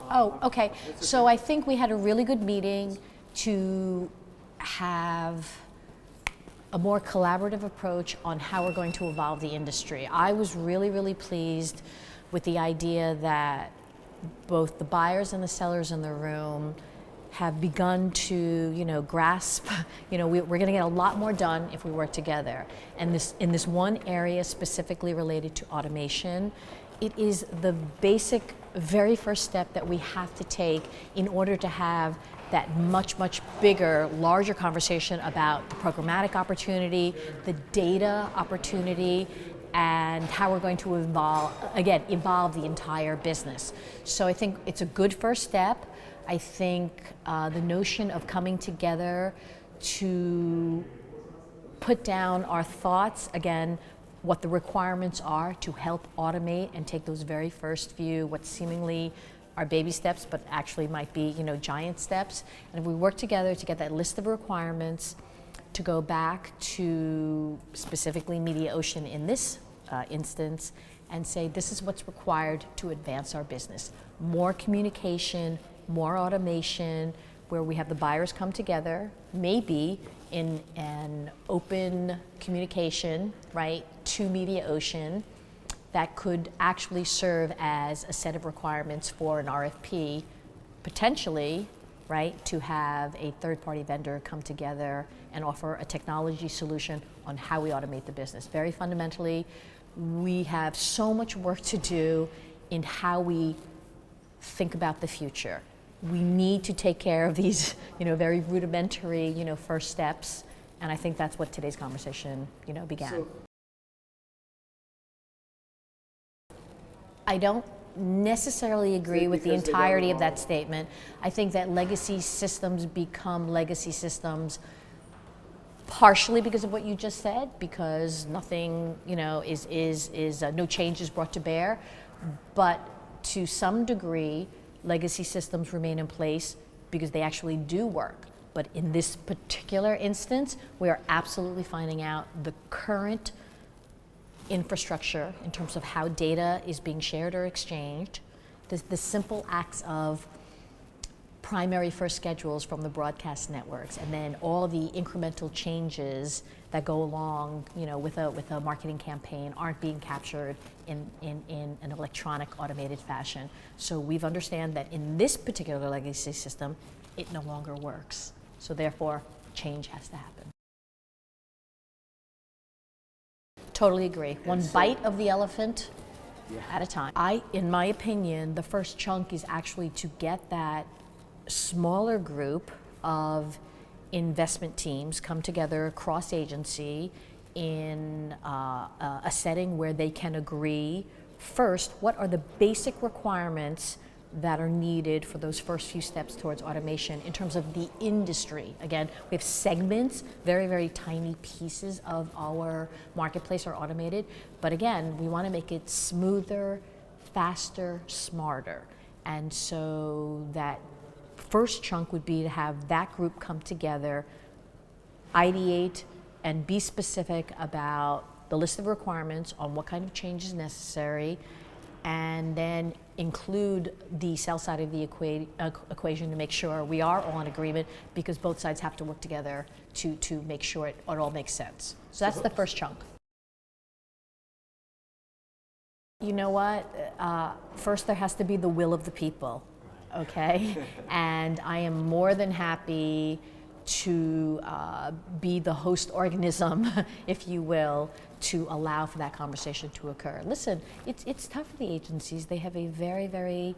Oh, okay. So I think we had a really good meeting to have a more collaborative approach on how we're going to evolve the industry. I was really, really pleased with the idea that both the buyers and the sellers in the room have begun to, grasp, we're going to get a lot more done if we work together. And in this one area specifically related to automation, it is the basic, very first step that we have to take in order to have that much, much bigger, larger conversation about the programmatic opportunity, the data opportunity, and how we're going to evolve the entire business. So I think it's a good first step. I think the notion of coming together to put down our thoughts, again, what the requirements are to help automate and take those very first few, what seemingly are baby steps, but actually might be, giant steps. And if we work together to get that list of requirements, to go back to specifically Mediaocean in this instance, and say this is what's required to advance our business. More communication, more automation, where we have the buyers come together, maybe in an open communication, right, to Mediaocean, that could actually serve as a set of requirements for an RFP, potentially, right, to have a third-party vendor come together and offer a technology solution on how we automate the business. Very fundamentally, we have so much work to do in how we think about the future. We need to take care of these, very rudimentary, first steps, and I think that's what today's conversation, began. I don't necessarily agree with the entirety of that statement. I think that legacy systems become legacy systems partially because of what you just said, because nothing, no change is brought to bear, but to some degree, legacy systems remain in place because they actually do work. But in this particular instance, we are absolutely finding out the current infrastructure in terms of how data is being shared or exchanged, the simple acts of primary first schedules from the broadcast networks, and then all the incremental changes that go along, with a marketing campaign aren't being captured in an electronic automated fashion. So we've understand that in this particular legacy system, it no longer works. So therefore, change has to happen. Totally agree. One bite of the elephant at a time. In my opinion, the first chunk is actually to get that smaller group of investment teams come together cross-agency in a setting where they can agree first what are the basic requirements that are needed for those first few steps towards automation in terms of the industry. Again, we have segments, very, very tiny pieces of our marketplace are automated, but again, we want to make it smoother, faster, smarter. And so that first chunk would be to have that group come together, ideate, and be specific about the list of requirements on what kind of change is necessary, and then include the sell side of the equation to make sure we are all in agreement, because both sides have to work together to make sure it all makes sense. So that's the first chunk. You know what? First there has to be the will of the people, okay? And I am more than happy to be the host organism, if you will, to allow for that conversation to occur. Listen, it's tough for the agencies. They have a very, very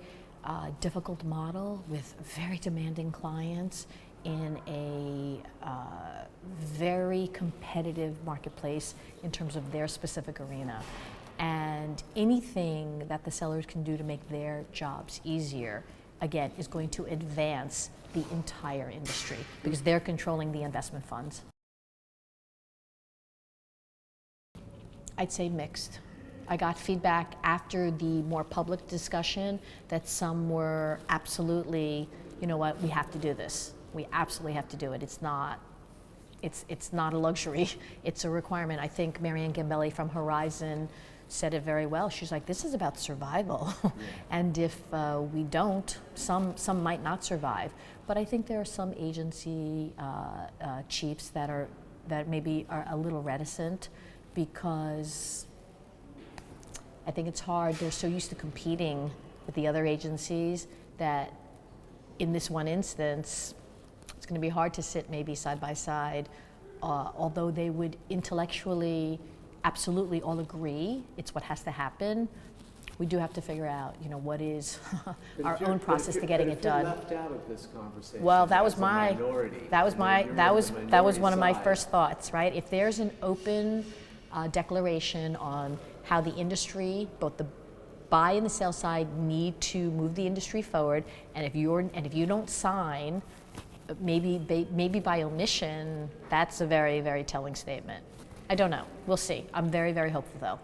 difficult model with very demanding clients in a very competitive marketplace in terms of their specific arena. And anything that the sellers can do to make their jobs easier, again, is going to advance the entire industry because they're controlling the investment funds. I'd say mixed. I got feedback after the more public discussion that some were absolutely, you know what, we have to do this. We absolutely have to do it. It's not a luxury, it's a requirement. I think Marianne Gambelli from Horizon said it very well. She's like, this is about survival. And if we don't, some might not survive. But I think there are some agency chiefs that maybe are a little reticent, because I think it's hard. They're so used to competing with the other agencies that in this one instance, it's going to be hard to sit maybe side by side, although they would intellectually absolutely all agree it's what has to happen. We do have to figure out, what is our own process to getting it done. Left out of this conversation. Well, that was one of my first thoughts, right? If there's an open declaration on how the industry, both the buy and the sell side, need to move the industry forward, and if you don't sign, maybe by omission, that's a very, very telling statement. I don't know. We'll see. I'm very, very hopeful though.